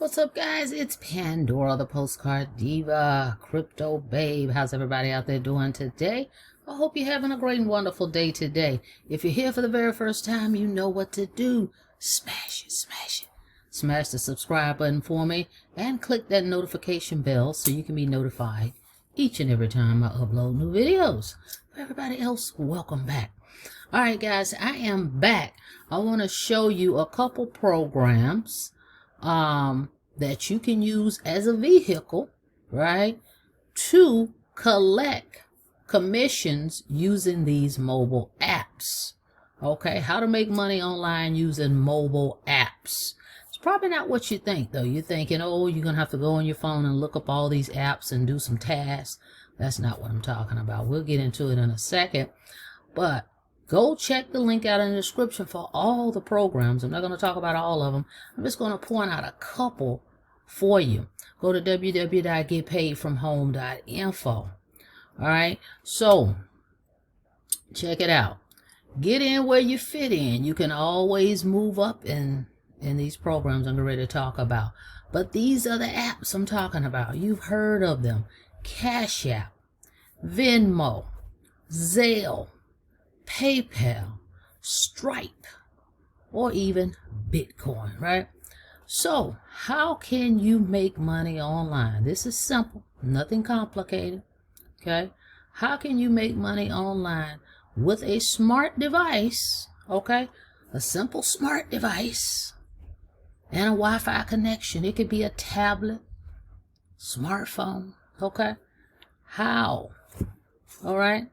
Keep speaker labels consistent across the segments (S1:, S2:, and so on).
S1: What's up, guys? It's Pandora, the Postcard Diva, Crypto Babe. How's everybody out there doing today? I hope you're having a great and wonderful day today. If you're here for the very first time, you know what to do. Smash it, smash it. Smash the subscribe button for me and click that notification bell so you can be notified each and every time I upload new videos. For everybody else, welcome back. All right, guys, I am back. I want to show you a couple programs that you can use as a vehicle, right, to collect commissions using these mobile apps. Okay, how to make money online using mobile apps. It's probably not what you think, though. You're thinking, oh, you're gonna have to go on your phone and look up all these apps and do some tasks. That's not what I'm talking about. We'll get into it in a second, but go check the link out in the description for all the programs. I'm not going to talk about all of them. I'm just going to point out a couple for you. Go to www.getpaidfromhome.info. All right, so check it out. Get in where you fit in. You can always move up in these programs I'm ready to talk about. But these are the apps I'm talking about. You've heard of them: Cash App, Venmo, Zelle, PayPal, Stripe, or even Bitcoin, right? So how can you make money online? This is simple, nothing complicated, okay? How can you make money online with a smart device, okay? A simple smart device and a Wi-Fi connection. It could be a tablet, smartphone, okay? How? All right?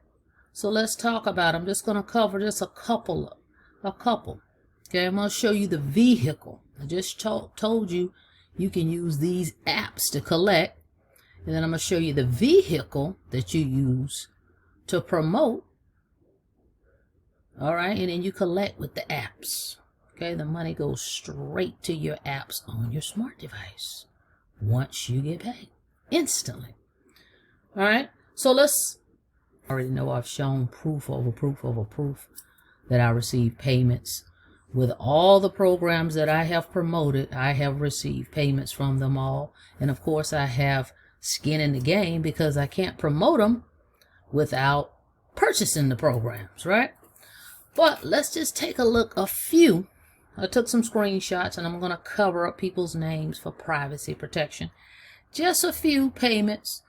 S1: So let's talk about it. I'm just going to cover just a couple. Okay, I'm going to show you the vehicle. I just told you you can use these apps to collect. And then I'm going to show you the vehicle that you use to promote. All right, and then you collect with the apps. Okay, the money goes straight to your apps on your smart device once you get paid instantly. All right, so let's already know I've shown proof over proof over proof that I receive payments with all the programs that I have promoted. I have received payments from them all, and of course I have skin in the game because I can't promote them without purchasing the programs, right? But let's just take a look. A few, I took some screenshots and I'm going to cover up people's names for privacy protection. Just a few payments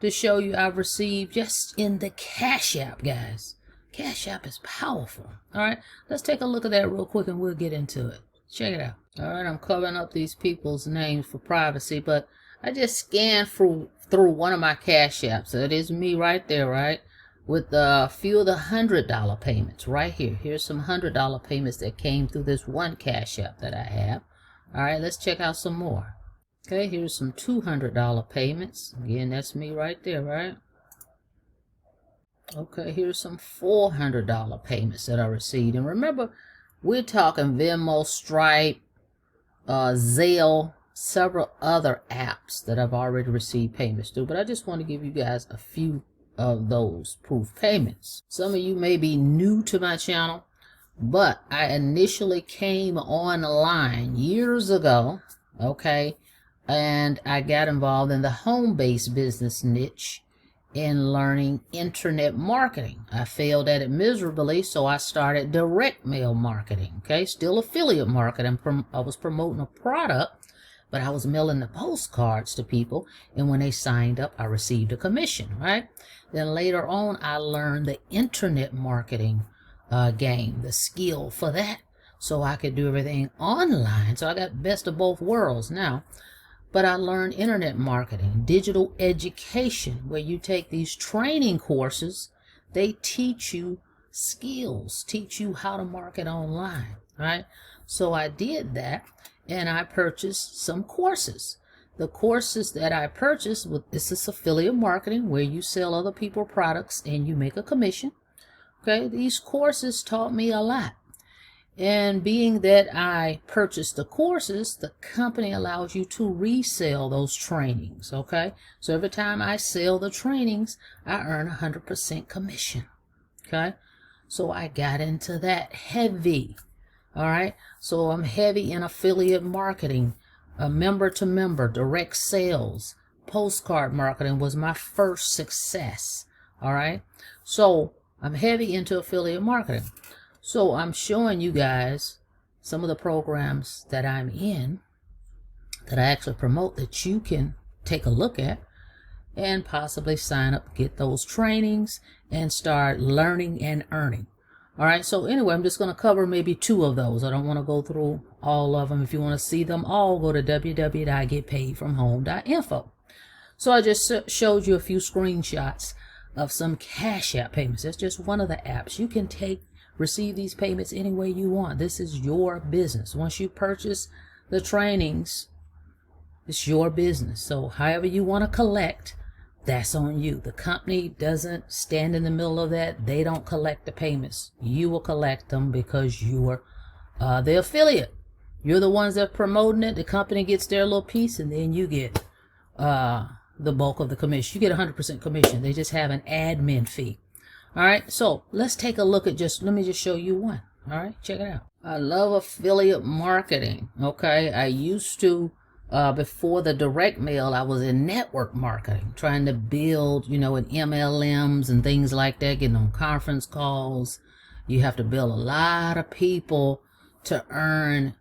S1: to show you I've received just in the Cash App, guys. Cash App is powerful. All right, let's take a look at that real quick and we'll get into it. Check it out. All right, I'm covering up these people's names for privacy, but I just scanned through one of my Cash Apps. So it is me right there, right? With a few of the $100 payments right here. Here's some $100 payments that came through this one Cash App that I have. All right, let's check out some more. Okay, here's some $200 payments. Again, that's me right there, right? Okay, here's some $400 payments that I received. And remember, we're talking Venmo, Stripe, Zelle, several other apps that I've already received payments through. But I just want to give you guys a few of those proof payments. Some of you may be new to my channel, but I initially came online years ago, okay? And I got involved in the home-based business niche in learning internet marketing. I failed at it miserably, so I started direct mail marketing, okay? Still affiliate marketing. I was promoting a product, but I was mailing the postcards to people, and when they signed up, I received a commission, right? Then later on, I learned the internet marketing game, the skill for that, so I could do everything online. So I got best of both worlds now. But I learned internet marketing, digital education, where you take these training courses. They teach you skills, teach you how to market online, right? So I did that, and I purchased some courses. The courses that I purchased, this is affiliate marketing, where you sell other people products and you make a commission. Okay, these courses taught me a lot. And being that I purchased the courses, the company allows you to resell those trainings, okay? So every time I sell the trainings, I earn 100% commission, okay? So I got into that heavy, all right? So I'm heavy in affiliate marketing member to member, direct sales, postcard marketing was my first success. All right. So I'm heavy into affiliate marketing. So I'm showing you guys some of the programs that I'm in that I actually promote that you can take a look at and possibly sign up, get those trainings, and start learning and earning. All right, so anyway, I'm just going to cover maybe 2 of those. I don't want to go through all of them. If you want to see them all, go to www.getpaidfromhome.info. So I just showed you a few screenshots of some Cash App payments. That's just one of the apps. You can receive these payments any way you want. This is your business. Once you purchase the trainings, it's your business. So however you want to collect, that's on you. The company doesn't stand in the middle of that. They don't collect the payments. You will collect them because you're the affiliate. You're the ones that are promoting it. The company gets their little piece, and then you get the bulk of the commission. You get 100% commission. They just have an admin fee. All right, so let's take a look at let me just show you one. All right, check it out. I love affiliate marketing. Okay, I used to, before the direct mail, I was in network marketing, trying to build, in MLMs and things like that, getting on conference calls. You have to build a lot of people to earn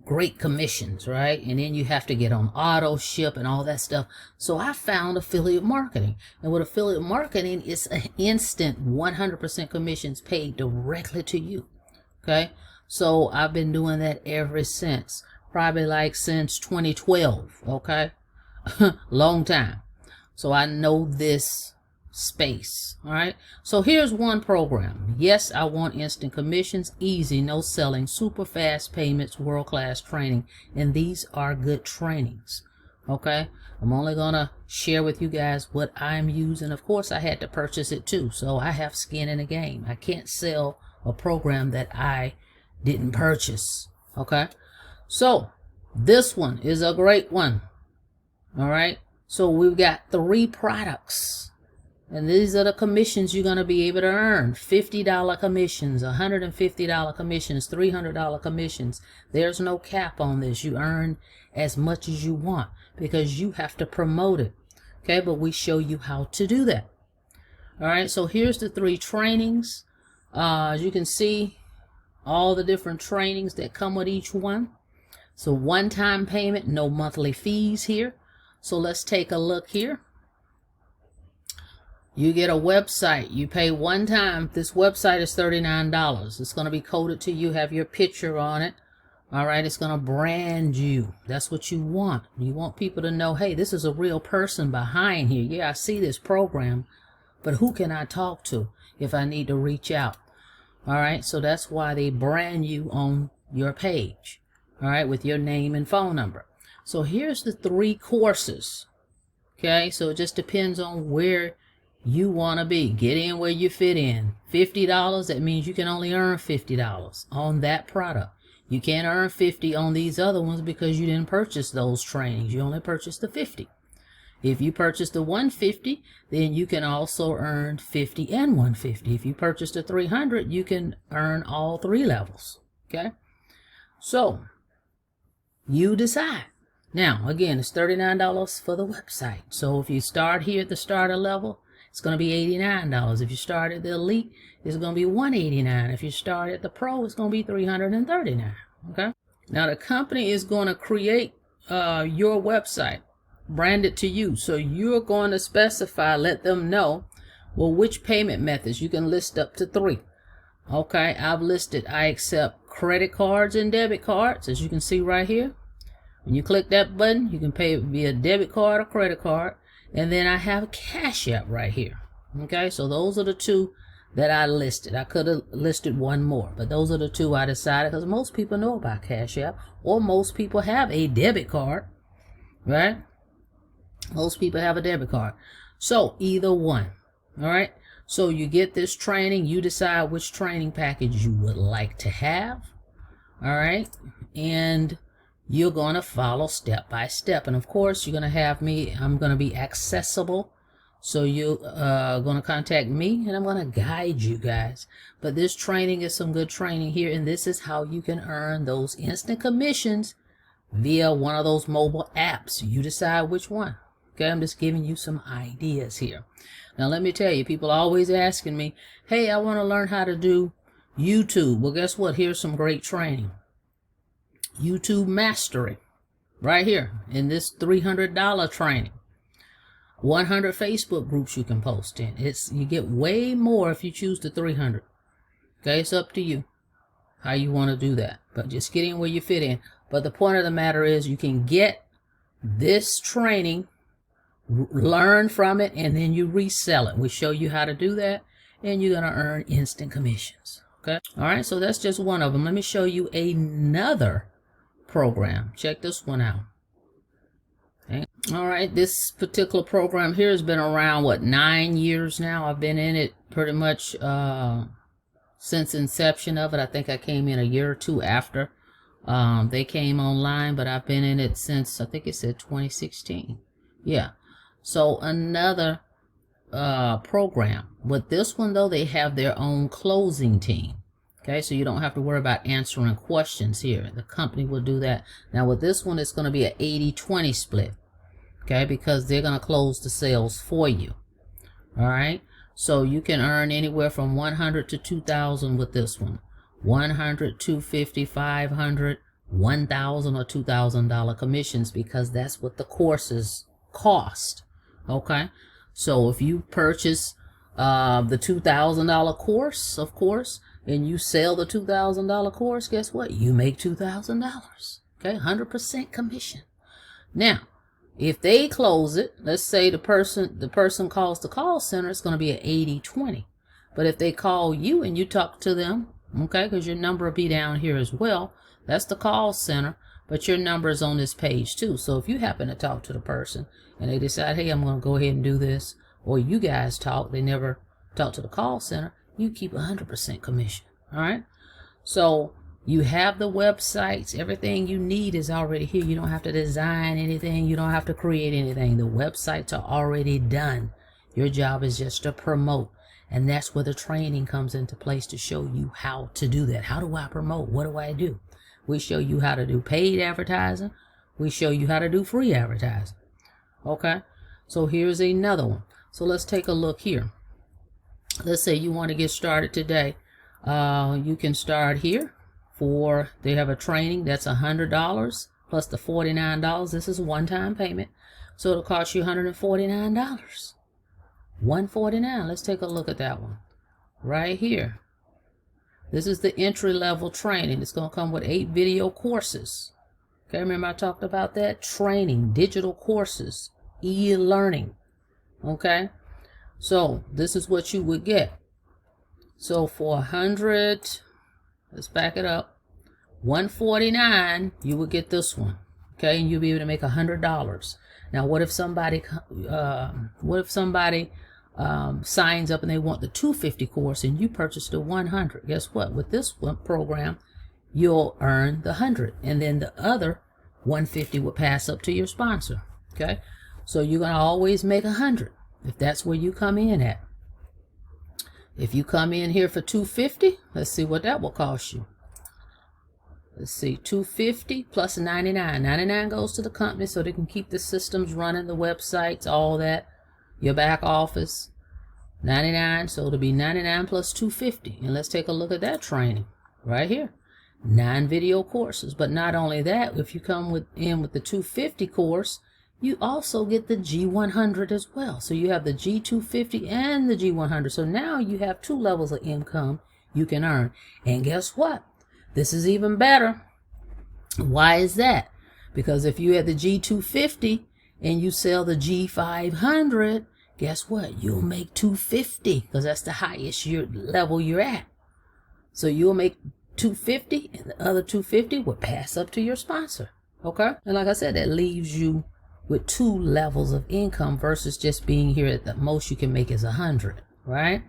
S1: great commissions, right? And then you have to get on auto ship and all that stuff. So I found affiliate marketing. And with affiliate marketing, it's an instant 100% commissions paid directly to you. Okay. So I've been doing that ever since, probably like since 2012. Okay. Long time. So I know this space. All right. So here's one program. Yes, I want instant commissions, easy, no selling, super fast payments, world-class training. And these are good trainings. Okay. I'm only going to share with you guys what I'm using. Of course, I had to purchase it too. So I have skin in the game. I can't sell a program that I didn't purchase. Okay. So this one is a great one. All right. So we've got 3 products. And these are the commissions you're going to be able to earn. $50 commissions, $150 commissions, $300 commissions. There's no cap on this. You earn as much as you want because you have to promote it. Okay, but we show you how to do that. All right, so here's the 3 trainings. As you can see, all the different trainings that come with each one. So one-time payment, no monthly fees here. So let's take a look here. You get a website. You pay one time. This website is $39. It's going to be coded to you, have your picture on it. All right, it's going to brand you. That's what you want. You want people to know, hey, this is a real person behind here. Yeah, I see this program, but who can I talk to if I need to reach out? All right, so that's why they brand you on your page, all right, with your name and phone number. So here's the 3 courses. Okay, so it just depends on where you want to be. Get in where you fit in. $50, that means you can only earn $50 on that product. You can't earn $50 on these other ones because you didn't purchase those trainings. You only purchased the $50. If you purchase the $150, then you can also earn $50 and $150. If you purchase the $300, you can earn all 3 levels. Okay? So, you decide. Now, again, it's $39 for the website. So if you start here at the starter level, it's going to be $89. If you start at the Elite, it's going to be $189. If you start at the Pro, it's going to be $339. Okay. Now the company is going to create your website, brand it to you. So you're going to specify, let them know, well, which payment methods. You can list up to 3. Okay. I've listed, I accept credit cards and debit cards, as you can see right here. When you click that button, you can pay via debit card or credit card. And then I have Cash App right here. Okay, so those are the 2 that I listed. I could have listed one more, but those are the 2 I decided because most people know about Cash App, or most people have a debit card, right? Most people have a debit card. So either one. All right. So you get this training. You decide which training package you would like to have. All right. And you're going to follow step by step. And of course, you're going to have me. I'm going to be accessible. So you're going to contact me and I'm going to guide you guys. But this training is some good training here. And this is how you can earn those instant commissions via one of those mobile apps. You decide which one. Okay, I'm just giving you some ideas here. Now, let me tell you, people are always asking me, hey, I want to learn how to do YouTube. Well, guess what? Here's some great training. YouTube Mastery. Right here in this $300 training. 100 Facebook groups you can post in. You get way more if you choose the 300. Okay, it's up to you how you want to do that. But just get in where you fit in. But the point of the matter is you can get this training, learn from it, and then you resell it. We show you how to do that, and you're going to earn instant commissions. Okay. All right, so that's just one of them. Let me show you another program. Check this one out. Okay. All right, this particular program here has been around, what, 9 years now. I've been in it pretty much since inception of it. I think I came in a year or two after they came online, but I've been in it since, I think it said 2016. Yeah. So another program. With this one, though, they have their own closing team. Okay, so you don't have to worry about answering questions here. The company will do that. Now, with this one, it's going to be an 80-20 split. Okay, because they're going to close the sales for you. All right, so you can earn anywhere from 100 to 2,000 with this one. 100, 250, 500, 1,000 or $2,000 commissions, because that's what the courses cost. Okay, so if you purchase the $2,000 course, of course, and you sell the $2,000 course, guess what? You make $2,000. Okay, 100% commission. Now, if they close it, let's say the person calls the call center, it's going to be an 80-20. But if they call you and you talk to them, okay, because your number will be down here as well. That's the call center, but your number is on this page too. So if you happen to talk to the person and they decide, hey, I'm going to go ahead and do this, or you guys talk, they never talk to the call center, you keep 100% commission. All right, so you have the websites. Everything you need is already here. You don't have to design anything. You don't have to create anything. The websites are already done. Your job is just to promote, and that's where the training comes into place to show you how to do that. How do I promote? What do I do? We show you how to do paid advertising. We show you how to do free advertising. Okay, so here's another one. So let's take a look here. Let's say you want to get started today. You can start here they have a training that's $100 plus the $49. This is a one-time payment. So it'll cost you $149. $149. Let's take a look at that one. Right here. This is the entry-level training. It's going to come with 8 video courses. Okay, remember I talked about that? Training, digital courses, e-learning. Okay, so this is what you would get. So for 100, let's back it up, $149, you would get this one. Okay, and you'll be able to make $100. Now, what if somebody signs up and they want the 250 course and you purchase the 100? Guess what? With this one program, you'll earn the 100, and then the other 150 will pass up to your sponsor. Okay, so you're gonna always make 100 if that's where you come in at. If you come in here for 250, let's see what that will cost you. Let's see, 250 plus 99. 99 goes to the company so they can keep the systems running, the websites, all that, your back office. 99, so it'll be 99 plus 250. And let's take a look at that training right here. 9 video courses. But not only that, if you come in with the 250 course, you also get the G100 as well. So you have the G250 and the G100. So now you have 2 levels of income you can earn. And guess what? This is even better. Why is that? Because if you have the G250 and you sell the G500, guess what? You'll make 250 because that's the highest level you're at. So you'll make 250 and the other 250 will pass up to your sponsor. Okay? And like I said, that leaves you with 2 levels of income versus just being here at the most you can make is 100, right?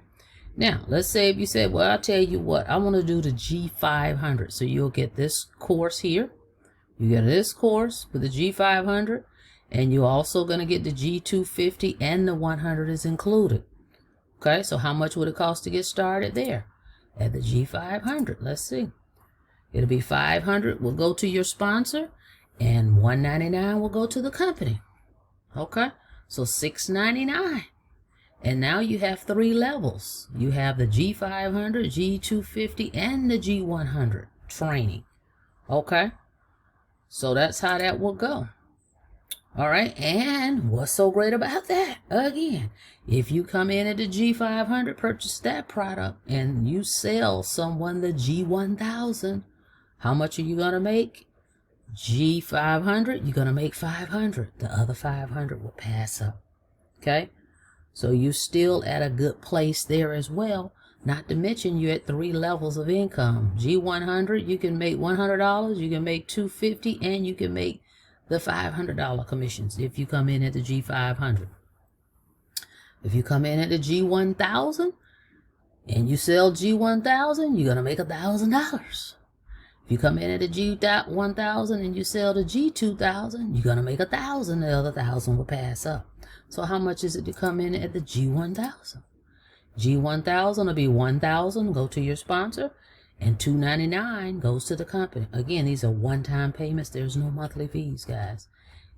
S1: Now, let's say if you said, well, I'll tell you what, I want to do the G500. So you'll get this course here. You get this course with the G500, and you're also going to get the G250, and the 100 is included. Okay, so how much would it cost to get started there? At the G500, let's see. It'll be 500 will go to your sponsor, and $199 will go to the company. Okay, so $699. And now you have 3 levels. You have the G500, G250, and the G100 training. Okay, so that's how that will go. All right, and what's so great about that? Again, if you come in at the G500, purchase that product, and you sell someone the G1000, how much are you going to make? G500, you're going to make 500. The other 500 will pass up. Okay, so you're still at a good place there as well. Not to mention you're at 3 levels of income. G100, you can make $100, you can make $250, and you can make the $500 commissions if you come in at the G500. If you come in at the G1000 and you sell G1000, you're gonna make $1,000. If you come in at the G1000 and you sell the G2000, you're gonna make $1,000. The other 1,000 will pass up. So how much is it to come in at the G1000? G1000 will be $1,000, go to your sponsor, and $299 goes to the company. Again, these are one-time payments. There's no monthly fees, guys.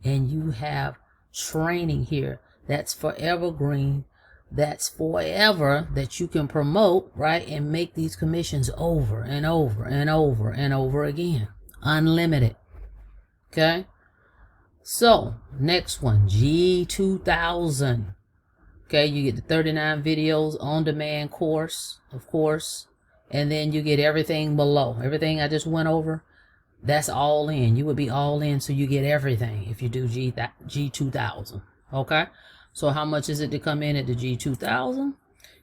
S1: And you have training here that's forever green. That's forever that you can promote, right? And make these commissions over and over and over and over again. Unlimited. Okay? So, next one, G2000. Okay, you get the 39 videos on demand course, of course. And then you get everything below. Everything I just went over, that's all in. You would be all in, so you get everything if you do G2000. Okay? So how much is it to come in at the G2000?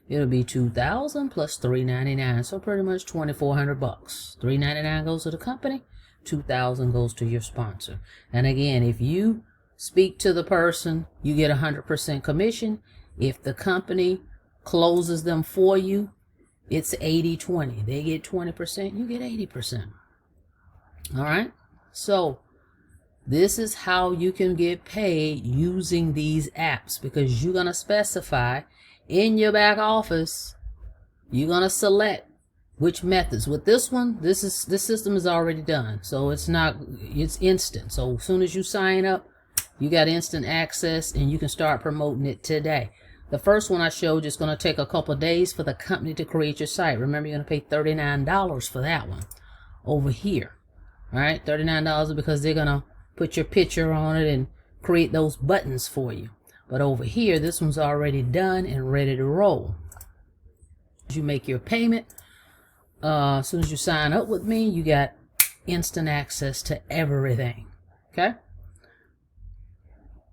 S1: It'll be $2,000 plus $399. So pretty much $2,400 bucks. $399 goes to the company, $2,000 goes to your sponsor. And again, if you speak to the person, you get 100% commission. If the company closes them for you, it's 80-20. They get 20%, you get 80%. All right? So this is how you can get paid using these apps, because you're going to specify in your back office, you're going to select which methods. With this one, this system is already done. So it's instant. So as soon as you sign up, you got instant access and you can start promoting it today. The first one I showed you is going to take a couple of days for the company to create your site. Remember, you're going to pay $39 for that one over here. All right, $39 because they're going to put your picture on it and create those buttons for you. But over here, this one's already done and ready to roll. You make your payment. As soon as you sign up with me, you got instant access to everything. Okay?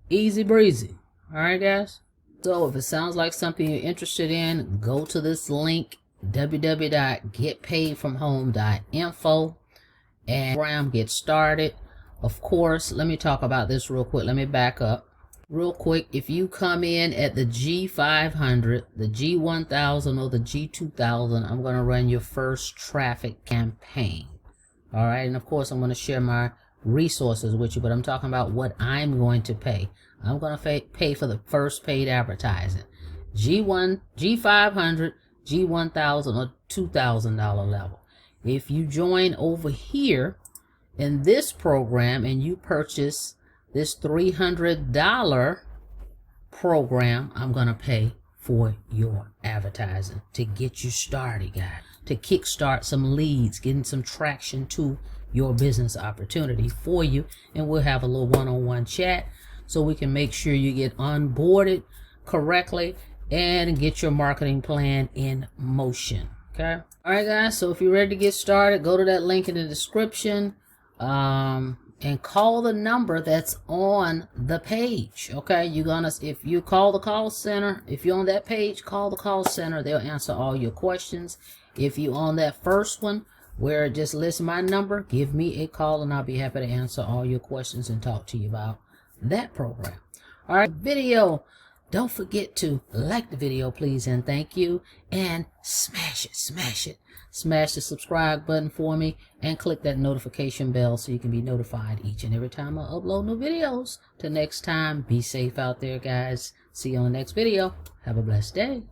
S1: Easy breezy. All right, guys? So if it sounds like something you're interested in, go to this link, www.getpaidfromhome.info, and get started. Of course, let me talk about this real quick. Let me back up real quick. If you come in at the G500, the G1000, or the G2000, I'm going to run your first traffic campaign. All right. And of course, I'm going to share my resources with you, but I'm talking about what I'm going to pay. I'm going to pay for the first paid advertising. G500, G1000, or $2,000 level. If you join over here in this program and you purchase this $300 program, I'm going to pay for your advertising to get you started, guys. To kickstart some leads, getting some traction to your business opportunity for you. And we'll have a little one-on-one chat so we can make sure you get onboarded correctly and get your marketing plan in motion. Okay. All right, guys. So if you're ready to get started, go to that link in the description and call the number that's on the page. Okay. If you call the call center, if you're on that page, call the call center. They'll answer all your questions. If you on that first one where it just lists my number, give me a call and I'll be happy to answer all your questions and talk to you about that program. All right, video. Don't forget to like the video, please, and thank you. And smash it. Smash the subscribe button for me and click that notification bell so you can be notified each and every time I upload new videos. Till next time, be safe out there, guys. See you on the next video. Have a blessed day.